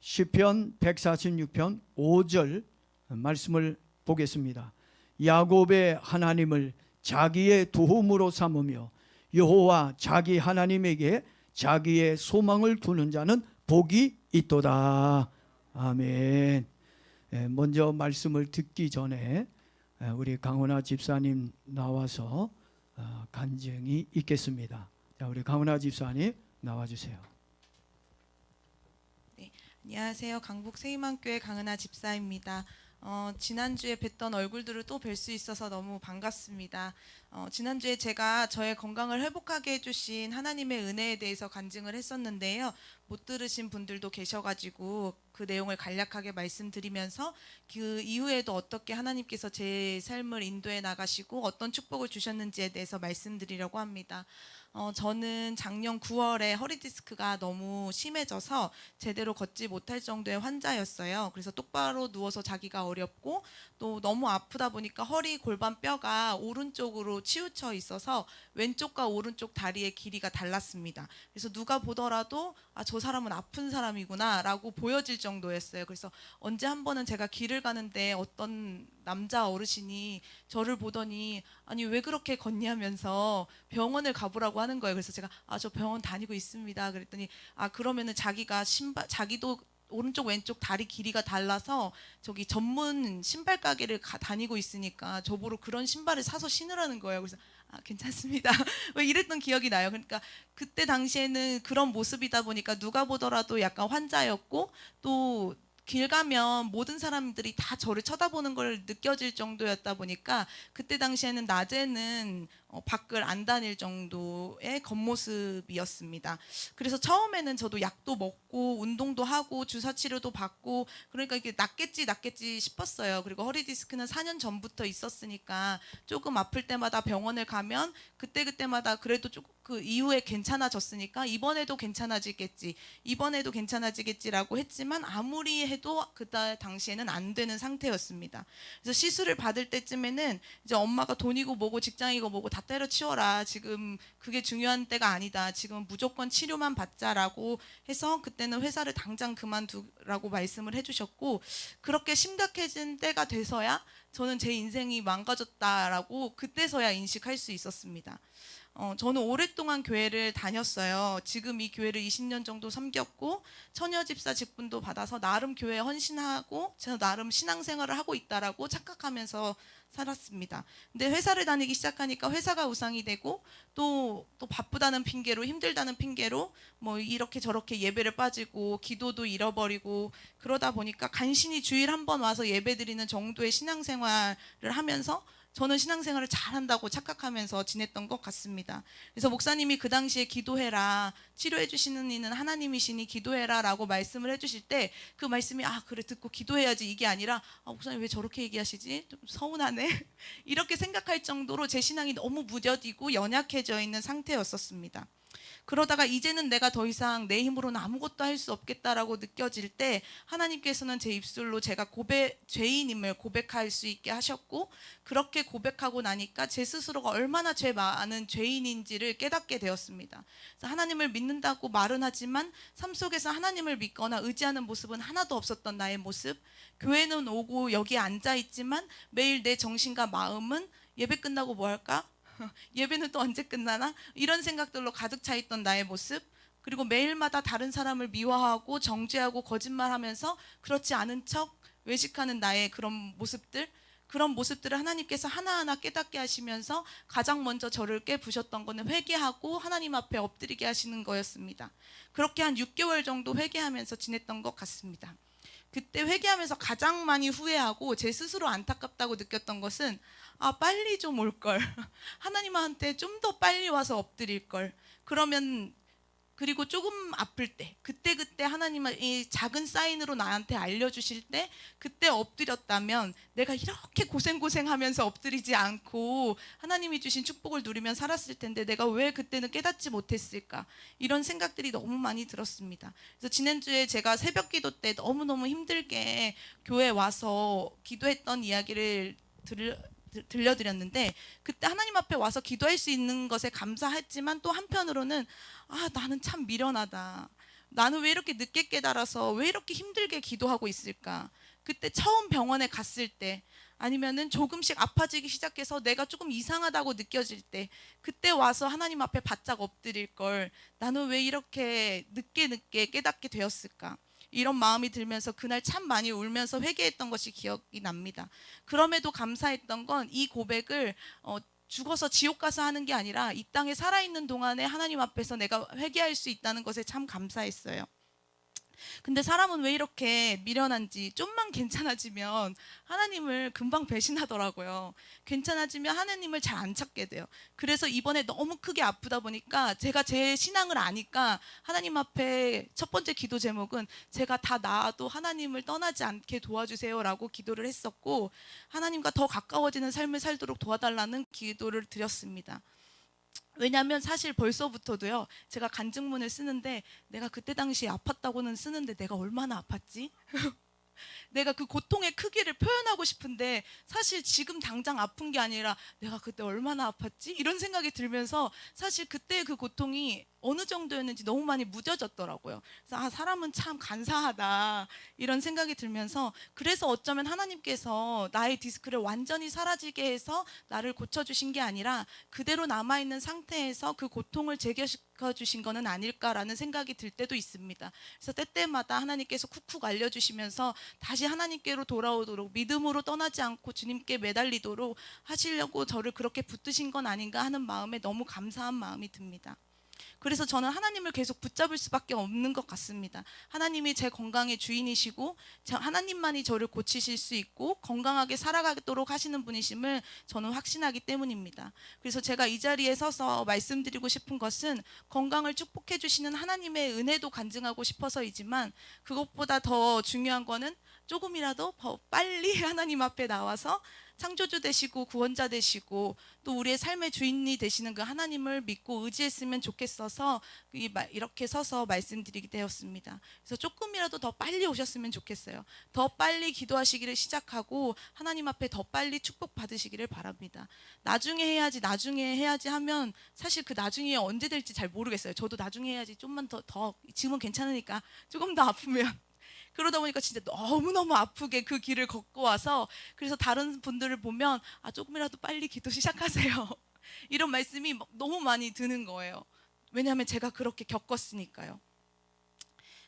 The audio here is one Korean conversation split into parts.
시편 146편 5절 말씀을 보겠습니다. 야곱의 하나님을 자기의 도움으로 삼으며 여호와 자기 하나님에게 자기의 소망을 두는 자는 복이 있도다. 아멘. 먼저 말씀을 듣기 전에 우리 강은하 집사님 나와서 간증이 있겠습니다. 자, 우리 강은하 집사님 나와주세요. 네, 안녕하세요. 강북 세이만교회 강은하 집사입니다. 지난주에 뵀던 얼굴들을 또 뵐 수 있어서 너무 반갑습니다. 지난주에 제가 저의 건강을 회복하게 해주신 하나님의 은혜에 대해서 간증을 했었는데요. 못 들으신 분들도 계셔가지고 그 내용을 간략하게 말씀드리면서 그 이후에도 어떻게 하나님께서 제 삶을 인도해 나가시고 어떤 축복을 주셨는지에 대해서 말씀드리려고 합니다. 저는 작년 9월에 허리 디스크가 너무 심해져서 제대로 걷지 못할 정도의 환자였어요. 그래서 똑바로 누워서 자기가 어렵고 또 너무 아프다 보니까 허리 골반 뼈가 오른쪽으로 치우쳐 있어서 왼쪽과 오른쪽 다리의 길이가 달랐습니다. 그래서 누가 보더라도 저 사람은 아픈 사람이구나 라고 보여질 정도였어요. 그래서 언제 한 번은 제가 길을 가는데 어떤 남자 어르신이 저를 보더니 아니 왜 그렇게 걷냐면서 병원을 가보라고 하는 거예요. 그래서 제가 저 병원 다니고 있습니다. 그랬더니 그러면은 자기도 오른쪽 왼쪽 다리 길이가 달라서 저기 전문 신발 가게를 다니고 있으니까 저보러 그런 신발을 사서 신으라는 거예요. 그래서 괜찮습니다. 왜 이랬던 기억이 나요. 그러니까 그때 당시에는 그런 모습이다 보니까 누가 보더라도 약간 환자였고 또 길 가면 모든 사람들이 다 저를 쳐다보는 걸 느껴질 정도였다 보니까 그때 당시에는 낮에는 밖을 안 다닐 정도의 겉모습이었습니다. 그래서 처음에는 저도 약도 먹고 운동도 하고 주사 치료도 받고 그러니까 이게 낫겠지 싶었어요. 그리고 허리 디스크는 4년 전부터 있었으니까 조금 아플 때마다 병원을 가면 그때마다 그래도 조금 그 이후에 괜찮아졌으니까 이번에도 괜찮아지겠지라고 했지만 아무리 해도 그때 당시에는 안 되는 상태였습니다. 그래서 시술을 받을 때쯤에는 이제 엄마가 돈이고 뭐고 직장이고 뭐고 다 때려치워라. 지금 그게 중요한 때가 아니다. 지금 무조건 치료만 받자라고 해서 그때는 회사를 당장 그만두라고 말씀을 해주셨고 그렇게 심각해진 때가 돼서야 저는 제 인생이 망가졌다라고 그때서야 인식할 수 있었습니다. 저는 오랫동안 교회를 다녔어요. 지금 이 교회를 20년 정도 섬겼고 처녀집사 직분도 받아서 나름 교회에 헌신하고 제가 나름 신앙생활을 하고 있다라고 착각하면서 살았습니다. 근데 회사를 다니기 시작하니까 회사가 우상이 되고 또 바쁘다는 핑계로 힘들다는 핑계로 뭐 이렇게 저렇게 예배를 빠지고 기도도 잃어버리고 그러다 보니까 간신히 주일 한 번 와서 예배 드리는 정도의 신앙생활을 하면서 저는 신앙생활을 잘한다고 착각하면서 지냈던 것 같습니다. 그래서 목사님이 그 당시에 기도해라, 치료해 주시는 이는 하나님이시니 기도해라 라고 말씀을 해주실 때 그 말씀이 그래 듣고 기도해야지 이게 아니라 목사님 왜 저렇게 얘기하시지? 좀 서운하네 이렇게 생각할 정도로 제 신앙이 너무 무뎌지고 연약해져 있는 상태였었습니다. 그러다가 이제는 내가 더 이상 내 힘으로는 아무것도 할 수 없겠다라고 느껴질 때 하나님께서는 제 입술로 제가 죄인임을 고백할 수 있게 하셨고 그렇게 고백하고 나니까 제 스스로가 얼마나 죄 많은 죄인인지를 깨닫게 되었습니다. 그래서 하나님을 믿는다고 말은 하지만 삶 속에서 하나님을 믿거나 의지하는 모습은 하나도 없었던 나의 모습, 교회는 오고 여기에 앉아 있지만 매일 내 정신과 마음은 예배 끝나고 뭐 할까? 예배는 또 언제 끝나나? 이런 생각들로 가득 차 있던 나의 모습, 그리고 매일마다 다른 사람을 미워하고 정죄하고 거짓말하면서 그렇지 않은 척 외식하는 나의 그런 모습들을 하나님께서 하나하나 깨닫게 하시면서 가장 먼저 저를 깨부셨던 거는 회개하고 하나님 앞에 엎드리게 하시는 거였습니다. 그렇게 한 6개월 정도 회개하면서 지냈던 것 같습니다. 그때 회개하면서 가장 많이 후회하고 제 스스로 안타깝다고 느꼈던 것은 빨리 좀 올걸 하나님한테 좀 더 빨리 와서 엎드릴걸 그리고 조금 아플 때 그때 하나님의 작은 사인으로 나한테 알려주실 때 그때 엎드렸다면 내가 이렇게 고생하면서 엎드리지 않고 하나님이 주신 축복을 누리며 살았을 텐데 내가 왜 그때는 깨닫지 못했을까 이런 생각들이 너무 많이 들었습니다. 그래서 지난주에 제가 새벽 기도 때 너무너무 힘들게 교회에 와서 기도했던 이야기를 들려드렸는데 그때 하나님 앞에 와서 기도할 수 있는 것에 감사했지만 또 한편으로는 나는 참 미련하다. 나는 왜 이렇게 늦게 깨달아서 왜 이렇게 힘들게 기도하고 있을까? 그때 처음 병원에 갔을 때, 아니면은 조금씩 아파지기 시작해서 내가 조금 이상하다고 느껴질 때, 그때 와서 하나님 앞에 바짝 엎드릴 걸, 나는 왜 이렇게 늦게 깨닫게 되었을까? 이런 마음이 들면서 그날 참 많이 울면서 회개했던 것이 기억이 납니다. 그럼에도 감사했던 건 이 고백을 죽어서 지옥 가서 하는 게 아니라 이 땅에 살아있는 동안에 하나님 앞에서 내가 회개할 수 있다는 것에 참 감사했어요. 근데 사람은 왜 이렇게 미련한지, 좀만 괜찮아지면 하나님을 금방 배신하더라고요. 괜찮아지면 하나님을 잘 안 찾게 돼요. 그래서 이번에 너무 크게 아프다 보니까 제가 제 신앙을 아니까 하나님 앞에 첫 번째 기도 제목은 제가 다 나아도 하나님을 떠나지 않게 도와주세요라고 기도를 했었고, 하나님과 더 가까워지는 삶을 살도록 도와달라는 기도를 드렸습니다. 왜냐하면 사실 벌써부터도요, 제가 간증문을 쓰는데 내가 그때 당시에 아팠다고는 쓰는데 내가 얼마나 아팠지? 내가 그 고통의 크기를 표현하고 싶은데 사실 지금 당장 아픈 게 아니라 내가 그때 얼마나 아팠지? 이런 생각이 들면서 사실 그때 그 고통이 어느 정도였는지 너무 많이 무뎌졌더라고요. 그래서 사람은 참 간사하다 이런 생각이 들면서, 그래서 어쩌면 하나님께서 나의 디스크를 완전히 사라지게 해서 나를 고쳐주신 게 아니라 그대로 남아있는 상태에서 그 고통을 제거시켜 주신 거는 아닐까라는 생각이 들 때도 있습니다. 그래서 때때마다 하나님께서 쿡쿡 알려주시면서 다시 하나님께로 돌아오도록, 믿음으로 떠나지 않고 주님께 매달리도록 하시려고 저를 그렇게 붙드신 건 아닌가 하는 마음에 너무 감사한 마음이 듭니다. 그래서 저는 하나님을 계속 붙잡을 수밖에 없는 것 같습니다. 하나님이 제 건강의 주인이시고 하나님만이 저를 고치실 수 있고 건강하게 살아가도록 하시는 분이심을 저는 확신하기 때문입니다. 그래서 제가 이 자리에 서서 말씀드리고 싶은 것은 건강을 축복해 주시는 하나님의 은혜도 간증하고 싶어서이지만, 그것보다 더 중요한 거는 조금이라도 더 빨리 하나님 앞에 나와서 창조주 되시고 구원자 되시고 또 우리의 삶의 주인이 되시는 그 하나님을 믿고 의지했으면 좋겠어서 이렇게 서서 말씀드리게 되었습니다. 그래서 조금이라도 더 빨리 오셨으면 좋겠어요. 더 빨리 기도하시기를 시작하고 하나님 앞에 더 빨리 축복 받으시기를 바랍니다. 나중에 해야지 하면 사실 그 나중이 언제 될지 잘 모르겠어요. 저도 나중에 해야지, 좀만 더 지금은 괜찮으니까 조금 더 아프면, 그러다 보니까 진짜 너무너무 아프게 그 길을 걷고 와서, 그래서 다른 분들을 보면 조금이라도 빨리 기도 시작하세요 이런 말씀이 너무 많이 드는 거예요. 왜냐하면 제가 그렇게 겪었으니까요.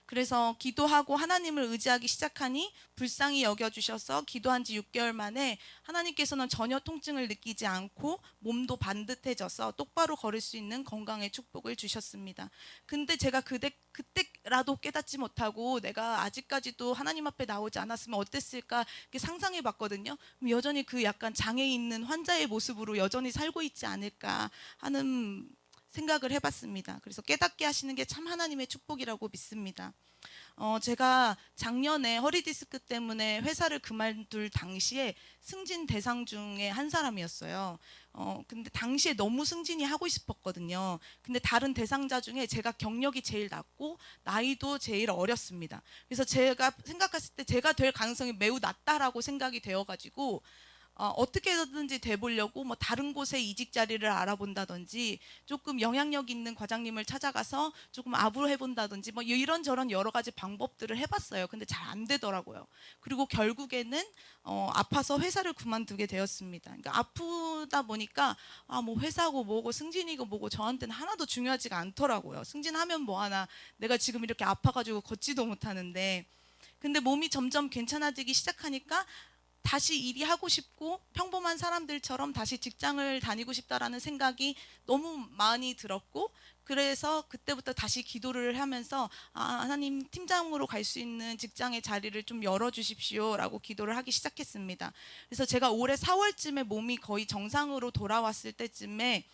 그래서 기도하고 하나님을 의지하기 시작하니 불쌍히 여겨주셔서 기도한 지 6개월 만에 하나님께서는 전혀 통증을 느끼지 않고 몸도 반듯해져서 똑바로 걸을 수 있는 건강의 축복을 주셨습니다. 근데 제가 그때라도 깨닫지 못하고 내가 아직까지도 하나님 앞에 나오지 않았으면 어땠을까 이렇게 상상해 봤거든요. 여전히 그 약간 장애 있는 환자의 모습으로 여전히 살고 있지 않을까 하는 생각을 해봤습니다. 그래서 깨닫게 하시는 게 참 하나님의 축복이라고 믿습니다. 제가 작년에 허리 디스크 때문에 회사를 그만둘 당시에 승진 대상 중에 한 사람이었어요. 근데 당시에 너무 승진이 하고 싶었거든요. 근데 다른 대상자 중에 제가 경력이 제일 낮고 나이도 제일 어렸습니다. 그래서 제가 생각했을 때 제가 될 가능성이 매우 낮다라고 생각이 되어가지고 어떻게든지 돼보려고 다른 곳에 이직 자리를 알아본다든지 조금 영향력 있는 과장님을 찾아가서 조금 아부해본다든지 이런저런 여러 가지 방법들을 해봤어요. 근데 잘 안 되더라고요. 그리고 결국에는 아파서 회사를 그만두게 되었습니다. 그러니까 아프다 보니까 회사고 뭐고 승진이고 뭐고 저한테는 하나도 중요하지가 않더라고요. 승진하면 뭐하나, 내가 지금 이렇게 아파가지고 걷지도 못하는데. 근데 몸이 점점 괜찮아지기 시작하니까 다시 일이 하고 싶고 평범한 사람들처럼 다시 직장을 다니고 싶다라는 생각이 너무 많이 들었고, 그래서 그때부터 다시 기도를 하면서 하나님, 팀장으로 갈 수 있는 직장의 자리를 좀 열어주십시오라고 기도를 하기 시작했습니다. 그래서 제가 올해 4월쯤에 몸이 거의 정상으로 돌아왔을 때쯤에,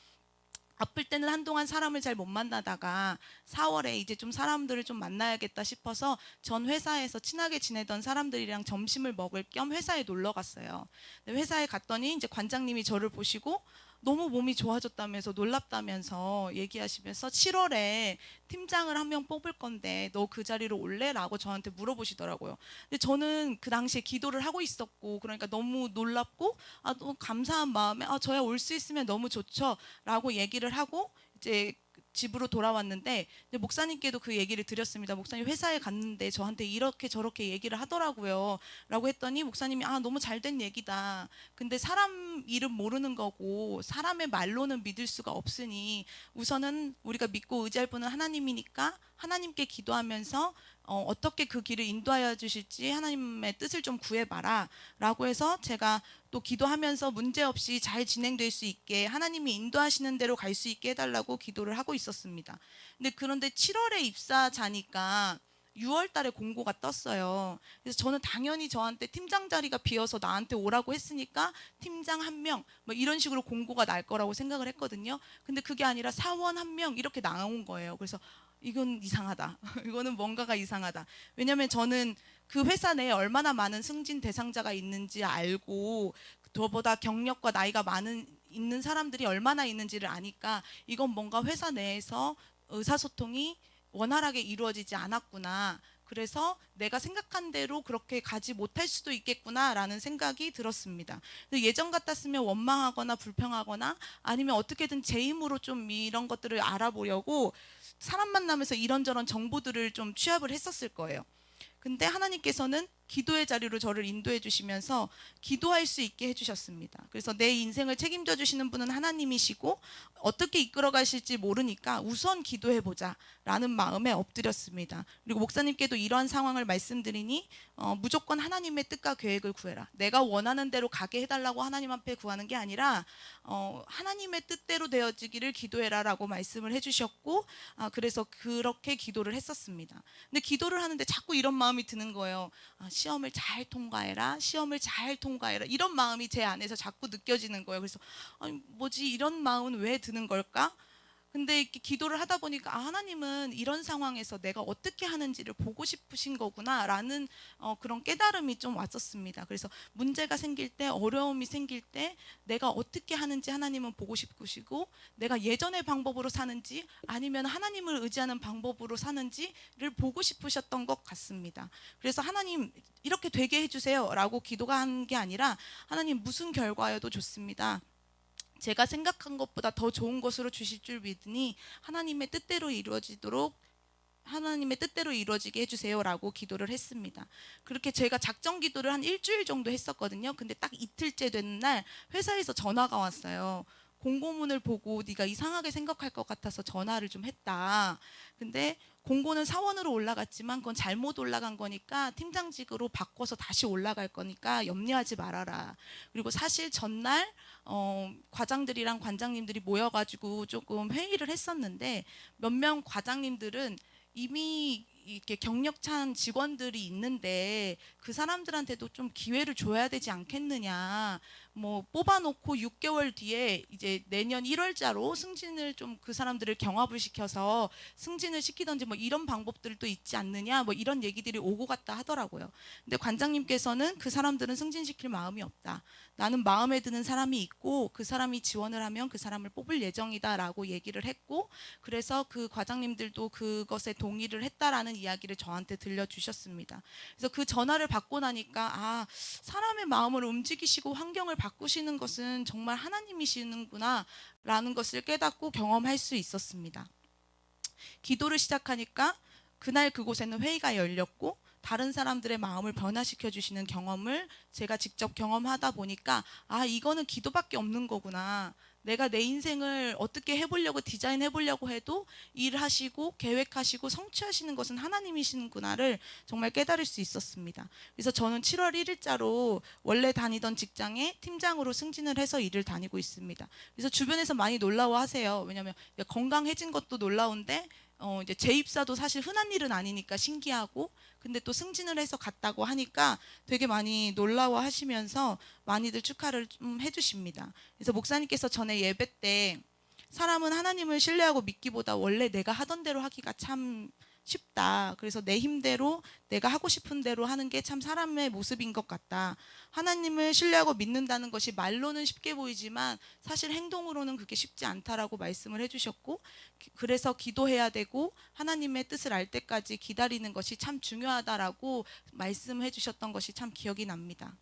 아플 때는 한동안 사람을 잘 못 만나다가 4월에 이제 좀 사람들을 좀 만나야겠다 싶어서 전 회사에서 친하게 지내던 사람들이랑 점심을 먹을 겸 회사에 놀러 갔어요. 회사에 갔더니 이제 관장님이 저를 보시고 너무 몸이 좋아졌다면서 놀랍다면서 얘기하시면서 7월에 팀장을 한 명 뽑을 건데 너 그 자리로 올래? 라고 저한테 물어보시더라고요. 근데 저는 그 당시에 기도를 하고 있었고, 그러니까 너무 놀랍고 너무 감사한 마음에 저야 올 수 있으면 너무 좋죠 라고 얘기를 하고, 이제 집으로 돌아왔는데 이제 목사님께도 그 얘기를 드렸습니다. 목사님 회사에 갔는데 저한테 이렇게 저렇게 얘기를 하더라고요. 라고 했더니 목사님이 너무 잘된 얘기다. 근데 사람 이름 모르는 거고 사람의 말로는 믿을 수가 없으니 우선은 우리가 믿고 의지할 분은 하나님이니까 하나님께 기도하면서 어떻게 그 길을 인도하여 주실지 하나님의 뜻을 좀 구해봐라 라고 해서 제가 또 기도하면서 문제없이 잘 진행될 수 있게 하나님이 인도하시는 대로 갈 수 있게 해달라고 기도를 하고 있었습니다. 그런데 7월에 입사자니까 6월 달에 공고가 떴어요. 그래서 저는 당연히 저한테 팀장 자리가 비어서 나한테 오라고 했으니까 팀장 1명 뭐 이런 식으로 공고가 날 거라고 생각을 했거든요. 근데 그게 아니라 사원 1명 이렇게 나온 거예요. 그래서 이건 이상하다. 이거는 뭔가가 이상하다. 왜냐하면 저는 그 회사 내에 얼마나 많은 승진 대상자가 있는지 알고 저보다 경력과 나이가 있는 사람들이 얼마나 있는지를 아니까 이건 뭔가 회사 내에서 의사소통이 원활하게 이루어지지 않았구나. 그래서 내가 생각한 대로 그렇게 가지 못할 수도 있겠구나라는 생각이 들었습니다. 예전 같았으면 원망하거나 불평하거나 아니면 어떻게든 제 힘으로 좀 이런 것들을 알아보려고 사람 만나면서 이런저런 정보들을 좀 취합을 했었을 거예요. 근데 하나님께서는 기도의 자리로 저를 인도해 주시면서 기도할 수 있게 해주셨습니다. 그래서 내 인생을 책임져 주시는 분은 하나님이시고 어떻게 이끌어 가실지 모르니까 우선 기도해 보자 라는 마음에 엎드렸습니다. 그리고 목사님께도 이러한 상황을 말씀드리니 무조건 하나님의 뜻과 계획을 구해라. 내가 원하는 대로 가게 해달라고 하나님 앞에 구하는 게 아니라 하나님의 뜻대로 되어지기를 기도해라 라고 말씀을 해주셨고 그래서 그렇게 기도를 했었습니다. 근데 기도를 하는데 자꾸 이런 마음이 드는 거예요. 시험을 잘 통과해라, 시험을 잘 통과해라, 이런 마음이 제 안에서 자꾸 느껴지는 거예요. 그래서 뭐지 이런 마음은 왜 드는 걸까? 근데 이렇게 기도를 하다 보니까 하나님은 이런 상황에서 내가 어떻게 하는지를 보고 싶으신 거구나라는 그런 깨달음이 좀 왔었습니다. 그래서 문제가 생길 때, 어려움이 생길 때 내가 어떻게 하는지 하나님은 보고 싶으시고 내가 예전의 방법으로 사는지 아니면 하나님을 의지하는 방법으로 사는지를 보고 싶으셨던 것 같습니다. 그래서 하나님 이렇게 되게 해주세요 라고 기도가 한 게 아니라 하나님 무슨 결과여도 좋습니다. 제가 생각한 것보다 더 좋은 것으로 주실 줄 믿으니 하나님의 뜻대로 이루어지게 해주세요라고 기도를 했습니다. 그렇게 제가 작정 기도를 한 일주일 정도 했었거든요. 근데 딱 이틀째 되는 날 회사에서 전화가 왔어요. 공고문을 보고 네가 이상하게 생각할 것 같아서 전화를 좀 했다. 근데 공고는 사원으로 올라갔지만 그건 잘못 올라간 거니까 팀장직으로 바꿔서 다시 올라갈 거니까 염려하지 말아라. 그리고 사실 전날 과장들이랑 관장님들이 모여가지고 조금 회의를 했었는데 몇 명 과장님들은 이미 이렇게 경력 찬 직원들이 있는데 그 사람들한테도 좀 기회를 줘야 되지 않겠느냐. 뭐 뽑아놓고 6개월 뒤에 이제 내년 1월자로 승진을 좀 그 사람들을 경합을 시켜서 승진을 시키던지 뭐 이런 방법들도 있지 않느냐. 뭐 이런 얘기들이 오고 갔다 하더라고요. 근데 관장님께서는 그 사람들은 승진시킬 마음이 없다. 나는 마음에 드는 사람이 있고 그 사람이 지원을 하면 그 사람을 뽑을 예정이다라고 얘기를 했고 그래서 그 과장님들도 그것에 동의를 했다라는 이야기를 저한테 들려주셨습니다. 그래서 그 전화를 받고 나니까 사람의 마음을 움직이시고 환경을 바꾸시는 것은 정말 하나님이시는구나 라는 것을 깨닫고 경험할 수 있었습니다. 기도를 시작하니까 그날 그곳에는 회의가 열렸고 다른 사람들의 마음을 변화시켜 주시는 경험을 제가 직접 경험하다 보니까 이거는 기도밖에 없는 거구나. 내가 내 인생을 어떻게 해보려고 디자인해보려고 해도 일하시고 계획하시고 성취하시는 것은 하나님이시는구나를 정말 깨달을 수 있었습니다. 그래서 저는 7월 1일자로 원래 다니던 직장에 팀장으로 승진을 해서 일을 다니고 있습니다. 그래서 주변에서 많이 놀라워하세요. 왜냐하면 건강해진 것도 놀라운데 이제 재입사도 사실 흔한 일은 아니니까 신기하고 근데 또 승진을 해서 갔다고 하니까 되게 많이 놀라워하시면서 많이들 축하를 좀 해주십니다. 그래서 목사님께서 전에 예배 때 사람은 하나님을 신뢰하고 믿기보다 원래 내가 하던 대로 하기가 참 쉽다. 그래서 내 힘대로 내가 하고 싶은 대로 하는 게 참 사람의 모습인 것 같다. 하나님을 신뢰하고 믿는다는 것이 말로는 쉽게 보이지만 사실 행동으로는 그게 쉽지 않다라고 말씀을 해주셨고 그래서 기도해야 되고 하나님의 뜻을 알 때까지 기다리는 것이 참 중요하다라고 말씀해 주셨던 것이 참 기억이 납니다.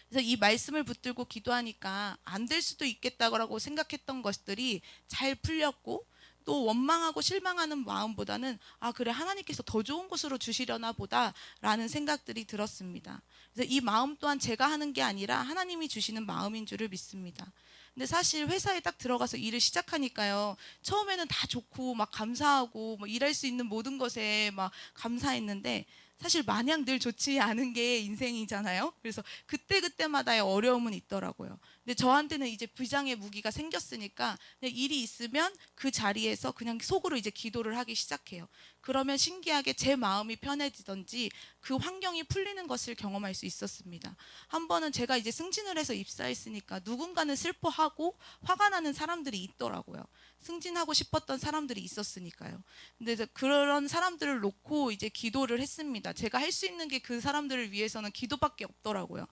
그래서 이 말씀을 붙들고 기도하니까 안 될 수도 있겠다고 생각했던 것들이 잘 풀렸고 또 원망하고 실망하는 마음보다는 아 그래 하나님께서 더 좋은 곳으로 주시려나 보다라는 생각들이 들었습니다. 그래서 이 마음 또한 제가 하는 게 아니라 하나님이 주시는 마음인 줄을 믿습니다. 근데 사실 회사에 딱 들어가서 일을 시작하니까요. 처음에는 다 좋고 막 감사하고 뭐 일할 수 있는 모든 것에 막 감사했는데 사실 마냥 늘 좋지 않은 게 인생이잖아요. 그래서 그때그때마다의 어려움은 있더라고요. 근데 저한테는 이제 비장의 무기가 생겼으니까 그냥 일이 있으면 그 자리에서 그냥 속으로 이제 기도를 하기 시작해요. 그러면 신기하게 제 마음이 편해지던지 그 환경이 풀리는 것을 경험할 수 있었습니다. 한 번은 제가 이제 승진을 해서 입사했으니까 누군가는 슬퍼하고 화가 나는 사람들이 있더라고요. 승진하고 싶었던 사람들이 있었으니까요. 근데 이제 그런 사람들을 놓고 이제 기도를 했습니다. 제가 할 수 있는 게 그 사람들을 위해서는 기도밖에 없더라고요.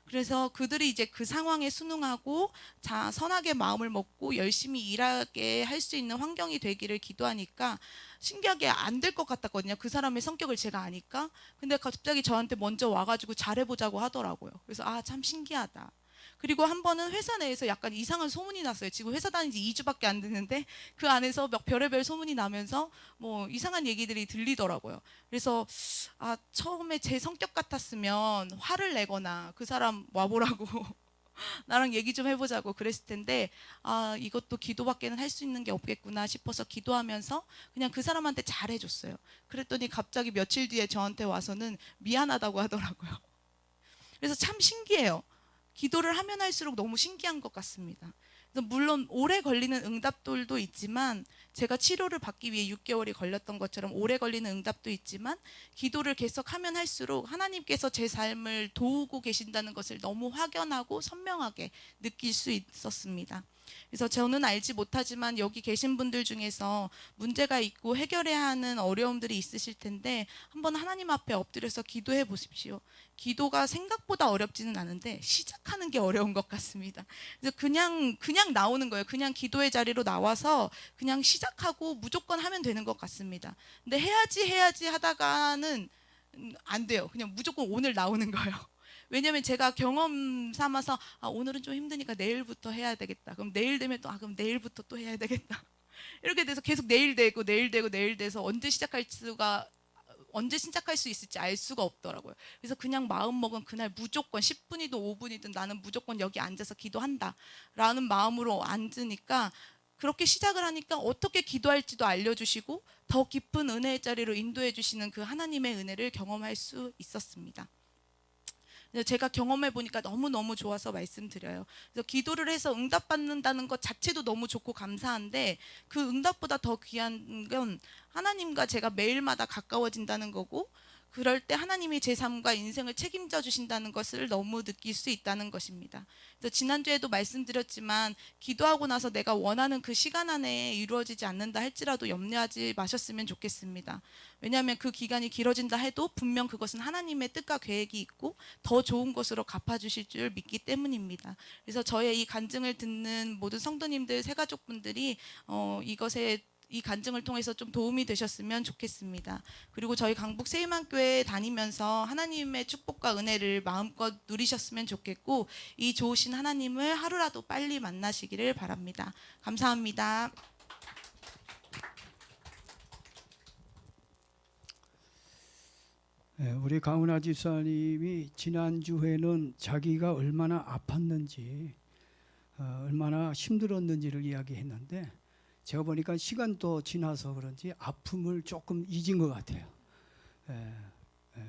그래서 그들이 이제 그 상황에 순응하고 선하게 마음을 먹고 열심히 일하게 할 수 있는 환경이 되기를 기도하니까 신기하게 안 될 것 같았거든요. 그 사람의 성격을 제가 아니까. 근데 갑자기 저한테 먼저 와가지고 잘해보자고 하더라고요. 그래서 아, 참 신기하다. 그리고 한 번은 회사 내에서 약간 이상한 소문이 났어요. 지금 회사 다닌 지 2주밖에 안 됐는데 그 안에서 막 별의별 소문이 나면서 뭐 이상한 얘기들이 들리더라고요. 그래서 아, 처음에 제 성격 같았으면 화를 내거나 그 사람 와보라고 나랑 얘기 좀 해보자고 그랬을 텐데 아, 이것도 기도밖에는 할 수 있는 게 없겠구나 싶어서 기도하면서 그냥 그 사람한테 잘해줬어요. 그랬더니 갑자기 며칠 뒤에 저한테 와서는 미안하다고 하더라고요. 그래서 참 신기해요. 기도를 하면 할수록 너무 신기한 것 같습니다. 그래서 물론 오래 걸리는 응답들도 있지만 제가 치료를 받기 위해 6개월이 걸렸던 것처럼 오래 걸리는 응답도 있지만 기도를 계속하면 할수록 하나님께서 제 삶을 도우고 계신다는 것을 너무 확연하고 선명하게 느낄 수 있었습니다. 그래서 저는 알지 못하지만 여기 계신 분들 중에서 문제가 있고 해결해야 하는 어려움들이 있으실 텐데 한번 하나님 앞에 엎드려서 기도해 보십시오. 기도가 생각보다 어렵지는 않은데 시작하는 게 어려운 것 같습니다. 그래서 그냥 나오는 거예요. 그냥 기도의 자리로 나와서 그냥 시작하고 무조건 하면 되는 것 같습니다. 근데 해야지 하다가는 안 돼요. 그냥 무조건 오늘 나오는 거예요. 왜냐면 제가 경험 삼아서 아, 오늘은 좀 힘드니까 내일부터 해야 되겠다. 그럼 내일 되면 또 아, 그럼 내일부터 또 해야 되겠다. 이렇게 돼서 계속 내일 되고 내일 되고 내일 돼서 언제 시작할 수 있을지 알 수가 없더라고요. 그래서 그냥 마음먹은 그날 무조건 10분이든 5분이든 나는 무조건 여기 앉아서 기도한다 라는 마음으로 앉으니까 그렇게 시작을 하니까 어떻게 기도할지도 알려주시고 더 깊은 은혜의 자리로 인도해 주시는 그 하나님의 은혜를 경험할 수 있었습니다. 제가 경험해 보니까 너무너무 좋아서 말씀드려요. 그래서 기도를 해서 응답받는다는 것 자체도 너무 좋고 감사한데 그 응답보다 더 귀한 건 하나님과 제가 매일마다 가까워진다는 거고 그럴 때 하나님이 제 삶과 인생을 책임져 주신다는 것을 너무 느낄 수 있다는 것입니다. 그래서 지난주에도 말씀드렸지만 기도하고 나서 내가 원하는 그 시간 안에 이루어지지 않는다 할지라도 염려하지 마셨으면 좋겠습니다. 왜냐하면 그 기간이 길어진다 해도 분명 그것은 하나님의 뜻과 계획이 있고 더 좋은 것으로 갚아주실 줄 믿기 때문입니다. 그래서 저의 이 간증을 듣는 모든 성도님들, 새가족분들이 이 간증을 통해서 좀 도움이 되셨으면 좋겠습니다. 그리고 저희 강북 세임한교회 다니면서 하나님의 축복과 은혜를 마음껏 누리셨으면 좋겠고 이 좋으신 하나님을 하루라도 빨리 만나시기를 바랍니다. 감사합니다. 우리 강은하 집사님이 지난주에는 자기가 얼마나 아팠는지 얼마나 힘들었는지를 이야기했는데 제가 보니까 시간도 지나서 그런지 아픔을 조금 잊은 것 같아요.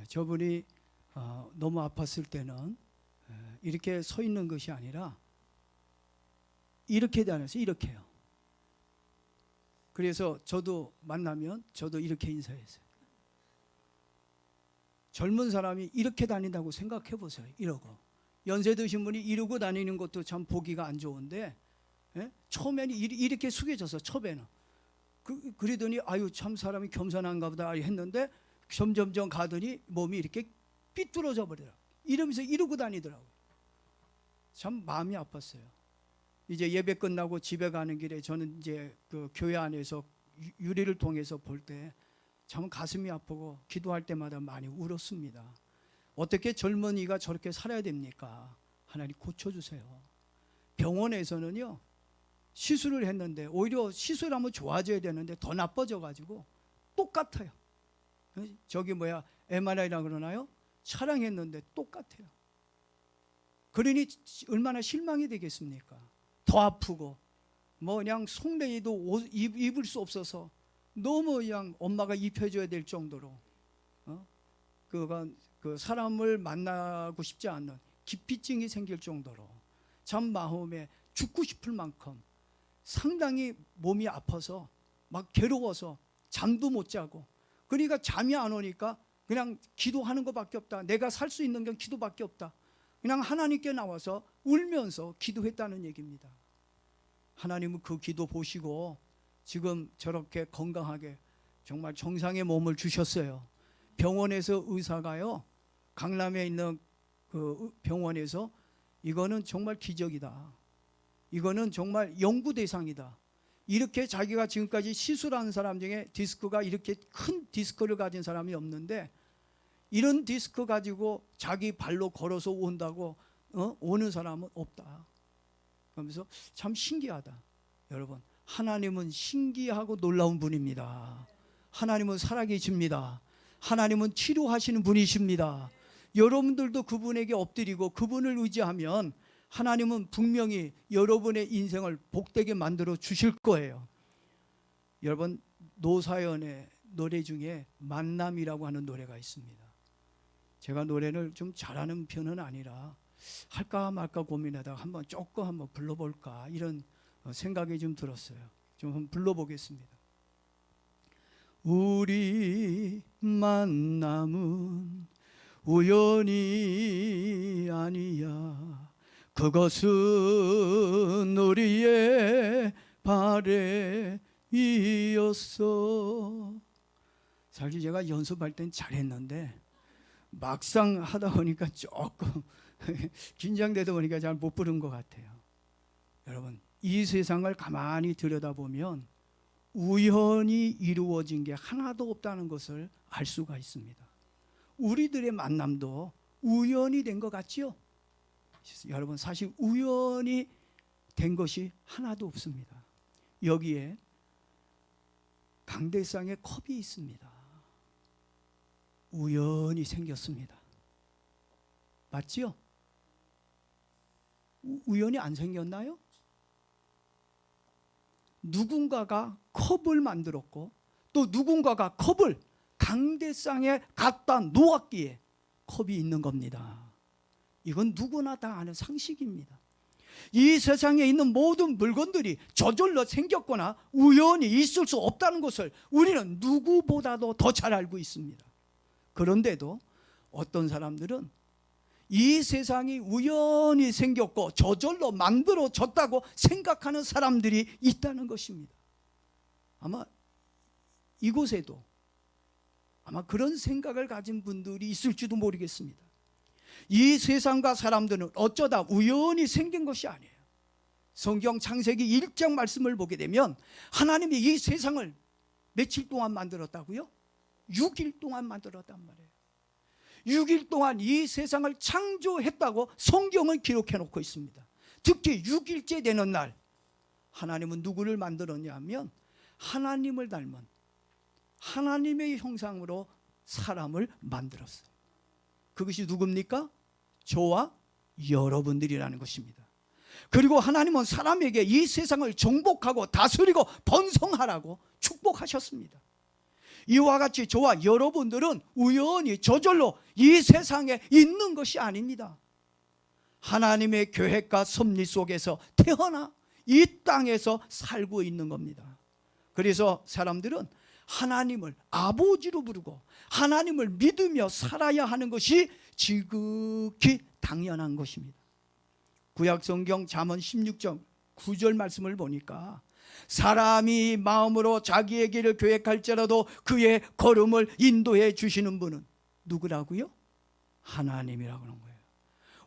저분이 너무 아팠을 때는 이렇게 서 있는 것이 아니라 이렇게 다녀서 이렇게요. 그래서 저도 만나면 저도 이렇게 인사했어요. 젊은 사람이 이렇게 다닌다고 생각해 보세요. 이러고 연세 드신 분이 이러고 다니는 것도 참 보기가 안 좋은데 처음에는 이렇게 숙여져서 처음에는 그러더니 아유 참 사람이 겸손한가 보다 했는데 점점점 가더니 몸이 이렇게 삐뚤어져 버리더라고요. 이러면서 이러고 다니더라고요. 참 마음이 아팠어요. 이제 예배 끝나고 집에 가는 길에 저는 이제 그 교회 안에서 유리를 통해서 볼 때 참 가슴이 아프고 기도할 때마다 많이 울었습니다. 어떻게 젊은이가 저렇게 살아야 됩니까? 하나님 고쳐주세요. 병원에서는요 시술을 했는데 오히려 시술하면 좋아져야 되는데 더 나빠져 가지고 똑같아요. 저기 MRI라 그러나요? 촬영했는데 똑같아요. 그러니 얼마나 실망이 되겠습니까? 더 아프고 그냥 속내에도 옷 입을 수 없어서 너무 그냥 엄마가 입혀줘야 될 정도로 그 사람을 만나고 싶지 않는 기피증이 생길 정도로 참 마음에 죽고 싶을 만큼 상당히 몸이 아파서 막 괴로워서 잠도 못 자고, 그러니까 잠이 안 오니까 그냥 기도하는 것밖에 없다. 내가 살 수 있는 건 기도밖에 없다. 그냥 하나님께 나와서 울면서 기도했다는 얘기입니다. 하나님은 그 기도 보시고 지금 저렇게 건강하게 정말 정상의 몸을 주셨어요. 병원에서 의사가요, 강남에 있는 그 병원에서 이거는 정말 기적이다. 이거는 정말 연구 대상이다. 이렇게 자기가 지금까지 시술한 사람 중에 디스크가 이렇게 큰 디스크를 가진 사람이 없는데 이런 디스크 가지고 자기 발로 걸어서 온다고 오는 사람은 없다. 그러면서 참 신기하다. 여러분, 하나님은 신기하고 놀라운 분입니다. 하나님은 살아계십니다. 하나님은 치료하시는 분이십니다. 여러분들도 그분에게 엎드리고 그분을 의지하면 하나님은 분명히 여러분의 인생을 복되게 만들어 주실 거예요. 여러분, 노사연의 노래 중에 만남이라고 하는 노래가 있습니다. 제가 노래를 좀 잘하는 편은 아니라 할까 말까 고민하다가 조금 불러볼까 이런 생각이 좀 들었어요. 좀 한번 불러보겠습니다. 우리 만남은 우연이 아니야. 그것은 우리의 바램이었어. 사실 제가 연습할 땐 잘했는데 막상 하다 보니까 조금 긴장되다 보니까 잘 못 부른 것 같아요. 여러분, 이 세상을 가만히 들여다보면 우연히 이루어진 게 하나도 없다는 것을 알 수가 있습니다. 우리들의 만남도 우연이 된 것 같지요? 여러분, 사실 우연히 된 것이 하나도 없습니다. 여기에 강대상의 컵이 있습니다. 우연히 생겼습니다. 맞지요? 우연히 안 생겼나요? 누군가가 컵을 만들었고 또 누군가가 컵을 강대상에 갖다 놓았기에 컵이 있는 겁니다. 이건 누구나 다 아는 상식입니다. 이 세상에 있는 모든 물건들이 저절로 생겼거나 우연히 있을 수 없다는 것을 우리는 누구보다도 더 잘 알고 있습니다. 그런데도 어떤 사람들은 이 세상이 우연히 생겼고 저절로 만들어졌다고 생각하는 사람들이 있다는 것입니다. 아마 이곳에도 아마 그런 생각을 가진 분들이 있을지도 모르겠습니다. 이 세상과 사람들은 어쩌다 우연히 생긴 것이 아니에요. 성경 창세기 1장 말씀을 보게 되면 하나님이 이 세상을 며칠 동안 만들었다고요? 6일 동안 만들었단 말이에요. 6일 동안 이 세상을 창조했다고 성경은 기록해 놓고 있습니다. 특히 6일째 되는 날 하나님은 누구를 만들었냐면 하나님을 닮은 하나님의 형상으로 사람을 만들었어요. 그것이 누굽니까? 저와 여러분들이라는 것입니다. 그리고 하나님은 사람에게 이 세상을 정복하고 다스리고 번성하라고 축복하셨습니다. 이와 같이 저와 여러분들은 우연히 저절로 이 세상에 있는 것이 아닙니다. 하나님의 계획과 섭리 속에서 태어나 이 땅에서 살고 있는 겁니다. 그래서 사람들은 하나님을 아버지로 부르고 하나님을 믿으며 살아야 하는 것이 지극히 당연한 것입니다. 구약성경 잠언 16장 9절 말씀을 보니까 사람이 마음으로 자기의 길을 계획할지라도 그의 걸음을 인도해 주시는 분은 누구라고요? 하나님이라고 하는 거예요.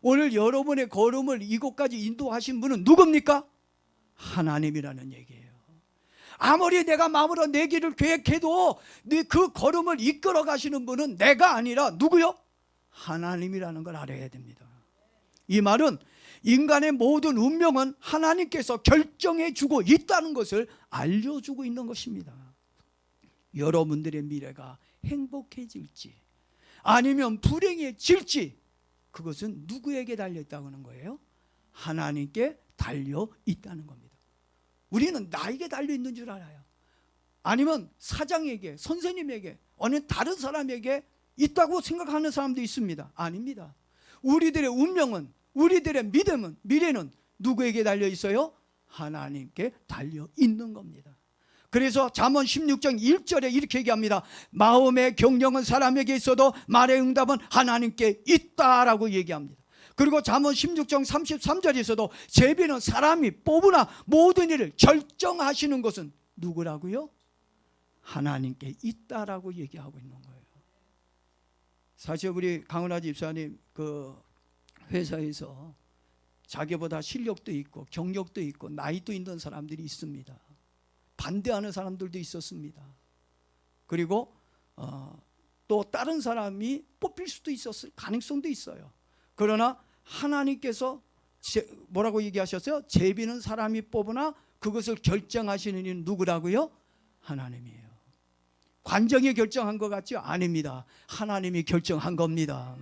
오늘 여러분의 걸음을 이곳까지 인도하신 분은 누굽니까? 하나님이라는 얘기예요. 아무리 내가 마음으로 내 길을 계획해도 그 걸음을 이끌어 가시는 분은 내가 아니라 누구요? 하나님이라는 걸 알아야 됩니다. 이 말은 인간의 모든 운명은 하나님께서 결정해 주고 있다는 것을 알려주고 있는 것입니다. 여러분들의 미래가 행복해질지 아니면 불행해질지 그것은 누구에게 달려있다고 하는 거예요? 하나님께 달려있다는 겁니다. 우리는 나에게 달려있는 줄 알아요. 아니면 사장에게, 선생님에게, 어느 다른 사람에게 있다고 생각하는 사람도 있습니다. 아닙니다. 우리들의 운명은, 우리들의 믿음은, 미래는 누구에게 달려있어요? 하나님께 달려있는 겁니다. 그래서 잠언 16장 1절에 이렇게 얘기합니다. 마음의 경영은 사람에게 있어도 말의 응답은 하나님께 있다라고 얘기합니다. 그리고 잠언 16장 33절에서도 제비는 사람이 뽑으나 모든 일을 결정하시는 것은 누구라고요? 하나님께 있다라고 얘기하고 있는 거예요. 사실 우리 강은하 집사님 그 회사에서 자기보다 실력도 있고 경력도 있고 나이도 있는 사람들이 있습니다. 반대하는 사람들도 있었습니다. 그리고 또 다른 사람이 뽑힐 수도 있었을 가능성도 있어요. 그러나 하나님께서 뭐라고 얘기하셨어요? 제비는 사람이 뽑으나 그것을 결정하시는 이는 누구라고요? 하나님이에요. 관정이 결정한 것 같죠? 아닙니다. 하나님이 결정한 겁니다.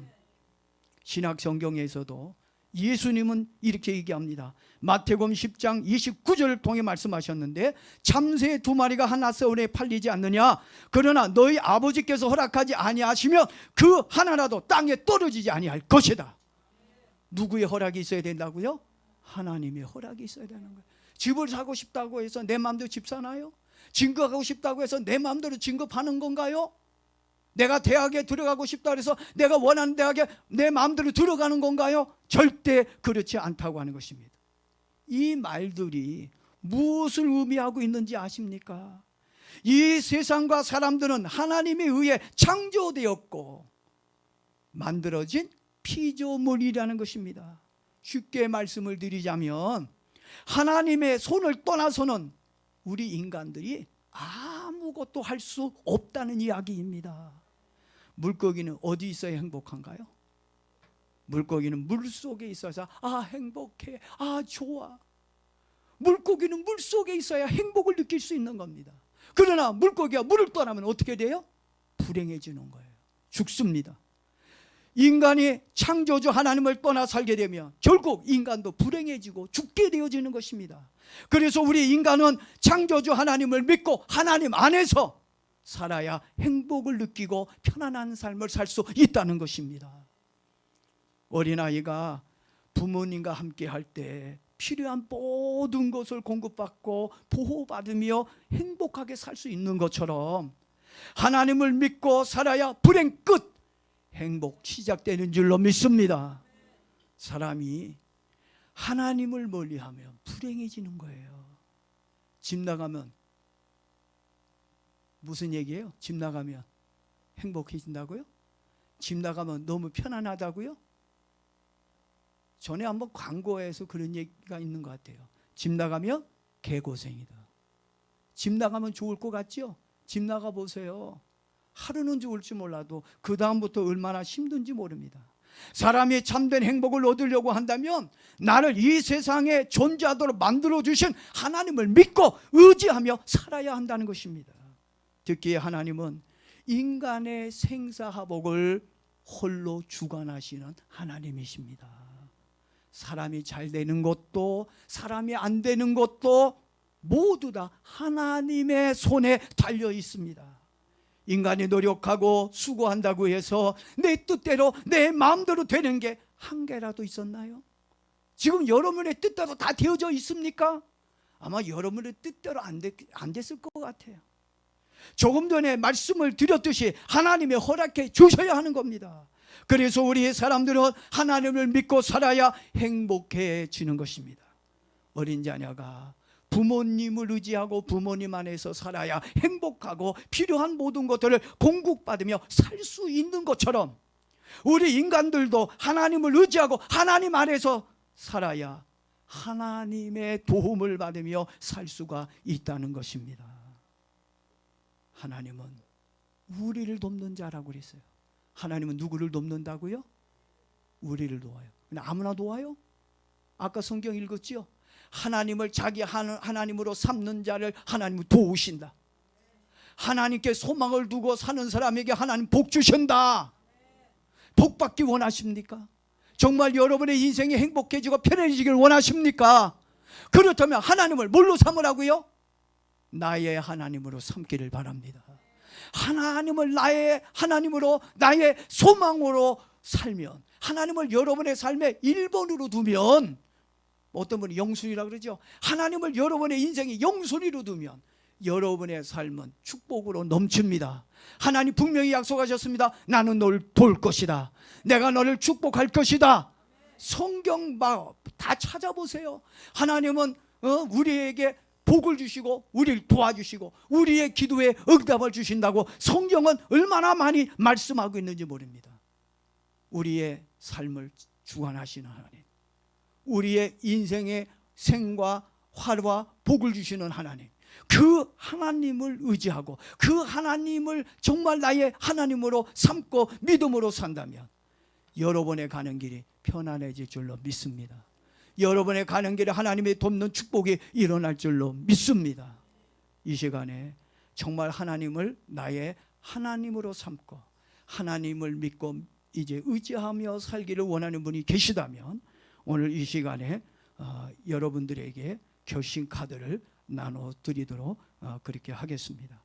신약 성경에서도 예수님은 이렇게 얘기합니다. 마태복음 10장 29절을 통해 말씀하셨는데 참새 2마리가 한 앗서울에 팔리지 않느냐? 그러나 너희 아버지께서 허락하지 아니하시면 그 하나라도 땅에 떨어지지 아니할 것이다. 누구의 허락이 있어야 된다고요? 하나님의 허락이 있어야 되는 거예요. 집을 사고 싶다고 해서 내 마음대로 집 사나요? 진급하고 싶다고 해서 내 마음대로 진급하는 건가요? 내가 대학에 들어가고 싶다 그래서 내가 원하는 대학에 내 마음대로 들어가는 건가요? 절대 그렇지 않다고 하는 것입니다. 이 말들이 무엇을 의미하고 있는지 아십니까? 이 세상과 사람들은 하나님에 의해 창조되었고 만들어진 피조물이라는 것입니다. 쉽게 말씀을 드리자면 하나님의 손을 떠나서는 우리 인간들이 아무것도 할 수 없다는 이야기입니다. 물고기는 어디 있어야 행복한가요? 물고기는 물속에 있어서 행복해, 좋아. 물고기는 물속에 있어야 행복을 느낄 수 있는 겁니다. 그러나 물고기가 물을 떠나면 어떻게 돼요? 불행해지는 거예요. 죽습니다. 인간이 창조주 하나님을 떠나 살게 되면 결국 인간도 불행해지고 죽게 되어지는 것입니다. 그래서 우리 인간은 창조주 하나님을 믿고 하나님 안에서 살아야 행복을 느끼고 편안한 삶을 살 수 있다는 것입니다. 어린아이가 부모님과 함께 할 때 필요한 모든 것을 공급받고 보호받으며 행복하게 살 수 있는 것처럼 하나님을 믿고 살아야 불행 끝, 행복 시작되는 줄로 믿습니다. 사람이 하나님을 멀리하면 불행해지는 거예요. 집 나가면 무슨 얘기예요? 집 나가면 행복해진다고요? 집 나가면 너무 편안하다고요? 전에 한번 광고에서 그런 얘기가 있는 것 같아요. 집 나가면 개고생이다. 집 나가면 좋을 것 같죠? 집 나가 보세요. 하루는 좋을지 몰라도 그 다음부터 얼마나 힘든지 모릅니다. 사람이 참된 행복을 얻으려고 한다면 나를 이 세상에 존재하도록 만들어주신 하나님을 믿고 의지하며 살아야 한다는 것입니다. 특히 하나님은 인간의 생사화복을 홀로 주관하시는 하나님이십니다. 사람이 잘 되는 것도 사람이 안 되는 것도 모두 다 하나님의 손에 달려 있습니다. 인간이 노력하고 수고한다고 해서 내 뜻대로 내 마음대로 되는 게 한 개라도 있었나요? 지금 여러분의 뜻대로 다 되어져 있습니까? 아마 여러분의 뜻대로 안 됐을 것 같아요. 조금 전에 말씀을 드렸듯이 하나님의 허락해 주셔야 하는 겁니다. 그래서 우리 사람들은 하나님을 믿고 살아야 행복해지는 것입니다. 어린 자녀가 부모님을 의지하고 부모님 안에서 살아야 행복하고 필요한 모든 것들을 공급받으며 살 수 있는 것처럼 우리 인간들도 하나님을 의지하고 하나님 안에서 살아야 하나님의 도움을 받으며 살 수가 있다는 것입니다. 하나님은 우리를 돕는 자라고 그랬어요. 하나님은 누구를 돕는다고요? 우리를 도와요. 그냥 아무나 도와요? 아까 성경 읽었지요? 하나님을 자기 하나님으로 삼는 자를 하나님은 도우신다. 하나님께 소망을 두고 사는 사람에게 하나님 복 주신다. 복 받기 원하십니까? 정말 여러분의 인생이 행복해지고 편해지길 원하십니까? 그렇다면 하나님을 뭘로 삼으라고요? 나의 하나님으로 삼기를 바랍니다. 하나님을 나의 하나님으로, 나의 소망으로 살면, 하나님을 여러분의 삶의 1번으로 두면, 어떤 분이 영순위라고 그러죠. 하나님을 여러분의 인생의 영순위로 두면 여러분의 삶은 축복으로 넘칩니다. 하나님 분명히 약속하셨습니다. 나는 널 도울 것이다. 내가 너를 축복할 것이다. 성경 다 찾아보세요. 하나님은 우리에게 복을 주시고 우리를 도와주시고 우리의 기도에 응답을 주신다고 성경은 얼마나 많이 말씀하고 있는지 모릅니다. 우리의 삶을 주관하시는 하나님, 우리의 인생의 생과 화와 복을 주시는 하나님, 그 하나님을 의지하고 그 하나님을 정말 나의 하나님으로 삼고 믿음으로 산다면 여러분의 가는 길이 편안해질 줄로 믿습니다. 여러분의 가는 길에 하나님의 돕는 축복이 일어날 줄로 믿습니다. 이 시간에 정말 하나님을 나의 하나님으로 삼고 하나님을 믿고 이제 의지하며 살기를 원하는 분이 계시다면 오늘 이 시간에 여러분들에게 결심 카드를 나눠드리도록 그렇게 하겠습니다.